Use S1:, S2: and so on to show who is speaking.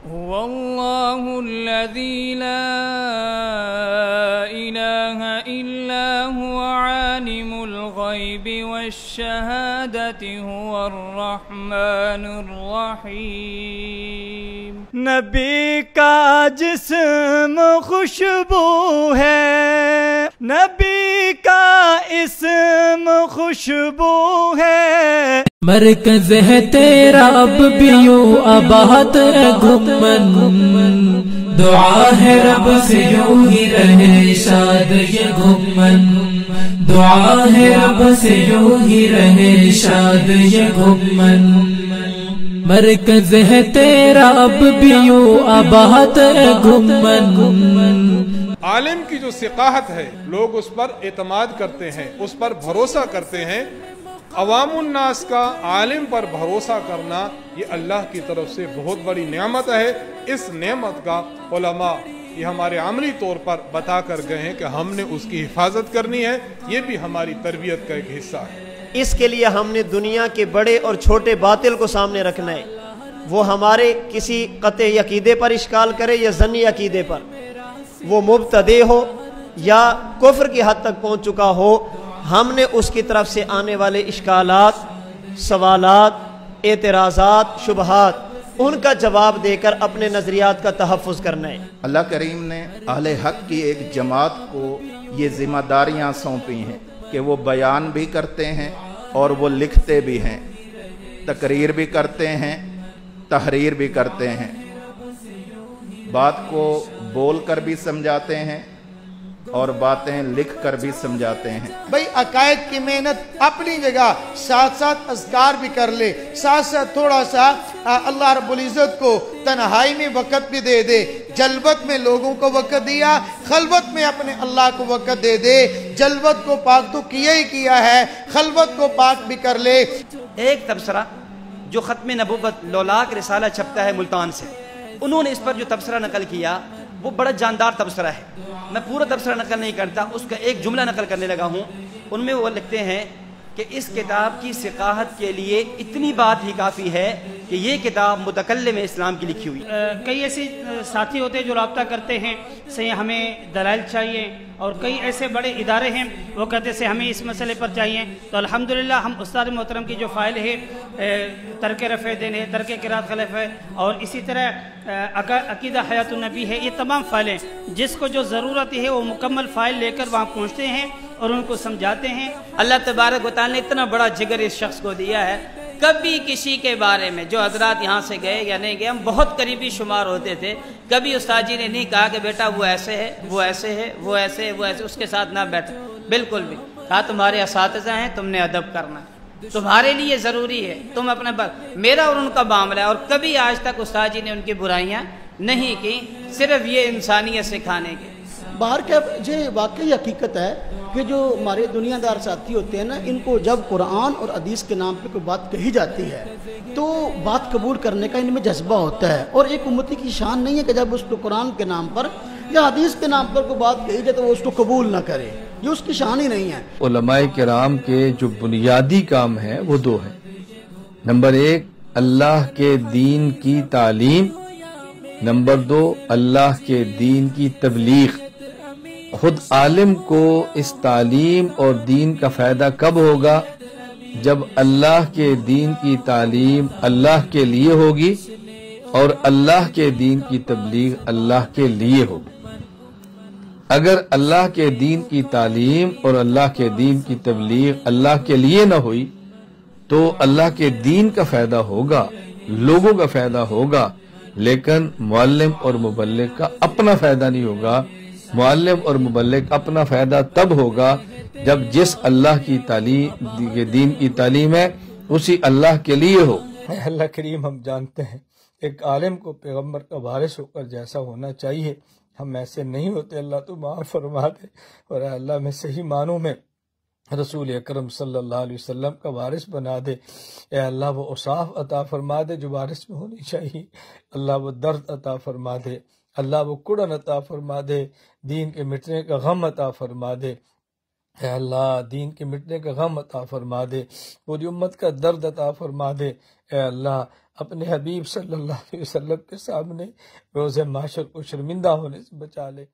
S1: هو اللہ الذی لا الہ الا هو عالم الغیب والشہادۃ هو الرحمن الرحیم۔
S2: نبی کا جسم خوشبو ہے، نبی کا اسم خوشبو ہے،
S3: مرکز ہے تیرا اب بھی یوں آباد گھمن، دعا ہے رب سے یوں ہی رہے شاد یہ گھمن، دعا ہے رب سے یوں ہی رہے شاد یہ گھمن، مرکز ہے تیرا اب بھی یوں آباد گھمن۔
S4: عالم کی جو ثقاہت ہے، لوگ اس پر اعتماد کرتے ہیں، اس پر بھروسہ کرتے ہیں۔ عوام الناس کا عالم پر بھروسہ کرنا یہ اللہ کی طرف سے بہت بڑی نعمت ہے۔ اس نعمت کا علماء یہ ہمارے عملی طور پر بتا کر گئے ہیں کہ ہم نے اس کی حفاظت کرنی ہے، یہ بھی ہماری تربیت کا ایک حصہ ہے۔
S5: اس کے لیے ہم نے دنیا کے بڑے اور چھوٹے باطل کو سامنے رکھنا ہے، وہ ہمارے کسی قطعی عقیدے پر اشکال کرے یا ظنی عقیدے پر، وہ مبتدع ہو یا کفر کی حد تک پہنچ چکا ہو، ہم نے اس کی طرف سے آنے والے اشکالات، سوالات، اعتراضات، شبہات، ان کا جواب دے کر اپنے نظریات کا تحفظ کرنا ہے۔
S6: اللہ کریم نے اہل حق کی ایک جماعت کو یہ ذمہ داریاں سونپی ہیں کہ وہ بیان بھی کرتے ہیں اور وہ لکھتے بھی ہیں، تقریر بھی کرتے ہیں، تحریر بھی کرتے ہیں، بات کو بول کر بھی سمجھاتے ہیں اور باتیں لکھ کر بھی سمجھاتے ہیں۔
S7: بھئی عقائد کی محنت اپنی جگہ، ساتھ ساتھ اذکار بھی کر لے، ساتھ ساتھ تھوڑا سا اللہ رب العزت کو تنہائی میں وقت بھی دے دے، جلوت میں لوگوں کو وقت دیا، خلوت میں اپنے اللہ کو وقت دے دے، جلوت کو پاک تو کیا ہی کیا ہے، خلوت کو پاک بھی کر لے۔
S8: ایک تبصرہ جو ختم نبوت لولاک رسالہ چھپتا ہے ملتان سے، انہوں نے اس پر جو تبصرہ نقل کیا وہ بڑا جاندار تبصرہ ہے۔ میں پورا تبصرہ نقل نہیں کرتا، اس کا ایک جملہ نقل کرنے لگا ہوں۔ ان میں وہ لکھتے ہیں کہ اس کتاب کی ثقاہت کے لیے اتنی بات ہی کافی ہے کہ یہ کتاب متکلم اسلام کی لکھی ہوئی۔
S9: کئی ایسے ساتھی ہوتے ہیں جو رابطہ کرتے ہیں سے ہمیں دلائل چاہیے، اور کئی ایسے بڑے ادارے ہیں وہ کہتے سے ہمیں اس مسئلے پر چاہیے، تو الحمدللہ ہم استاد محترم کی جو فائل ہے ترک رفع دین ہے، ترک قرات خلف ہے، اور اسی طرح عقیدہ حیات النبی ہے، یہ تمام فائلیں جس کو جو ضرورت ہے وہ مکمل فائل لے کر وہاں پہنچتے ہیں اور ان کو سمجھاتے ہیں۔
S1: اللہ تبارک و تعالیٰ نے اتنا بڑا جگر اس شخص کو دیا ہے، کبھی کسی کے بارے میں جو حضرات یہاں سے گئے یا نہیں گئے، ہم بہت قریبی شمار ہوتے تھے، کبھی استاد جی نے نہیں کہا کہ بیٹا وہ ایسے ہے، وہ ایسے ہے، وہ ایسے ہے، وہ ایسے، اس کے ساتھ نہ بیٹھے، بالکل بھی کہا تمہارے اساتذہ ہیں، تم نے ادب کرنا، تمہارے لیے ضروری ہے، تم اپنے میرا اور ان کا معاملہ ہے، اور کبھی آج تک استاد جی نے ان کی برائیاں نہیں کی، صرف یہ انسانیت سکھانے کی۔
S7: باہر کے یہ واقعی حقیقت ہے کہ جو ہمارے دنیا دار ساتھی ہوتے ہیں نا، ان کو جب قرآن اور حدیث کے نام پہ کوئی بات کہی جاتی ہے تو بات قبول کرنے کا ان میں جذبہ ہوتا ہے، اور ایک امتی کی شان نہیں ہے کہ جب اس کو قرآن کے نام پر یا حدیث کے نام پر کوئی بات کہی جائے تو وہ اس کو قبول نہ کرے، یہ اس کی شان ہی نہیں ہے۔
S10: علماء کرام کے جو بنیادی کام ہیں وہ دو ہیں۔ نمبر ایک، اللہ کے دین کی تعلیم، نمبر دو، اللہ کے دین کی تبلیغ۔ خود عالم کو اس تعلیم اور دین کا فائدہ کب ہوگا؟ جب اللہ کے دین کی تعلیم اللہ کے لیے ہوگی اور اللہ کے دین کی تبلیغ اللہ کے لیے ہوگی۔ اگر اللہ کے دین کی تعلیم اور اللہ کے دین کی تبلیغ اللہ کے لیے نہ ہوئی تو اللہ کے دین کا فائدہ ہوگا، لوگوں کا فائدہ ہوگا، لیکن معلم اور مبلغ کا اپنا فائدہ نہیں ہوگا۔ معلم اور مبلغ اپنا فائدہ تب ہوگا جب جس اللہ کی تعلیم دین کی تعلیم ہے اسی اللہ کے لیے ہو۔
S2: اللہ کریم ہم جانتے ہیں ایک عالم کو پیغمبر کا وارث ہو کر جیسا ہونا چاہیے، ہم ایسے نہیں ہوتے، اللہ تو معاف فرما دے، اور اے اللہ میں صحیح معنوں میں رسول اکرم صلی اللہ علیہ وسلم کا وارث بنا دے۔ اے اللہ وہ اوصاف عطا فرما دے جو وارث میں ہونی چاہیے، اللہ وہ درد عطا فرما دے، اللہ وہ کڑن عطا فرما دے، دین کے مٹنے کا غم عطا فرما دے۔ اے اللہ دین کے مٹنے کا غم عطا فرما دے، پوری امت کا درد عطا فرما دے۔ اے اللہ اپنے حبیب صلی اللہ علیہ وسلم کے سامنے روز محشر کو شرمندہ ہونے سے بچا لے۔